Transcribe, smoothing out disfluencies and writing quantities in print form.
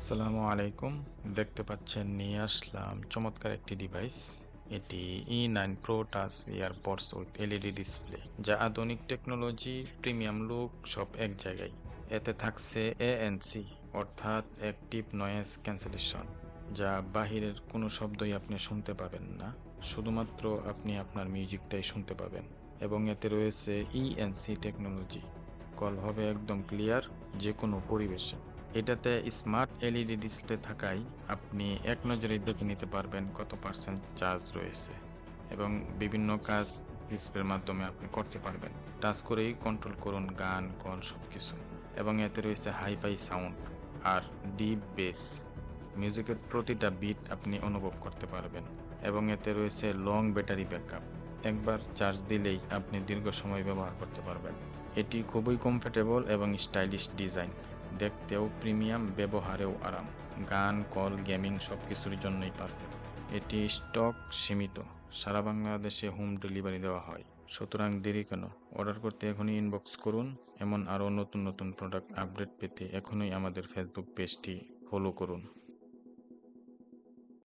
আসসালামু আলাইকুম। দেখতে পাচ্ছেন নিয়ে আসলাম চমৎকার একটি ডিভাইস। এটি E9 Pro Touch EarPods with LED display, যা আধুনিক টেকনোলজি, প্রিমিয়াম লুক সব এক জায়গায়। এতে থাকছে ANC, অর্থাৎ অ্যাক্টিভ নয়েজ ক্যান্সেলেশন, যা বাহিরের কোনো শব্দই আপনি শুনতে পাবেন না, শুধুমাত্র আপনি আপনার মিউজিকটাই শুনতে পাবেন। এবং এতে রয়েছে ENC টেকনোলজি, কল হবে একদম ক্লিয়ার যে কোনো পরিবেশে। এটাতে স্মার্ট এলইডি ডিসপ্লে থাকায় আপনি এক নজরে দেখে নিতে পারবেন কত পার্সেন্ট চার্জ রয়েছে, এবং বিভিন্ন কাজ ডিসপ্লের মাধ্যমে আপনি করতে পারবেন। টাচ করেই কন্ট্রোল করুন গান, কল সবকিছু। এবং এতে রয়েছে হাইফাই সাউন্ড আর ডিপ বেস, মিউজিকের প্রতিটা বিট আপনি অনুভব করতে পারবেন। এবং এতে রয়েছে লং ব্যাটারি ব্যাকআপ, একবার চার্জ দিলেই আপনি দীর্ঘ সময় ব্যবহার করতে পারবেন। এটি খুবই কমফোর্টেবল এবং স্টাইলিশ ডিজাইন, দেখতেও প্রিমিয়াম, ব্যবহারেও আরাম। গান, কল, গেমিং সবকিছুর জন্যই পারফেক্ট। এটি স্টক সীমিত, সারা বাংলাদেশে হোম ডেলিভারি দেওয়া হয়। সুতরাং দেরি কেন, অর্ডার করতে এখনই ইনবক্স করুন। এমন আরও নতুন নতুন প্রোডাক্ট আপডেট পেতে এখনই আমাদের ফেসবুক পেজটি ফলো করুন।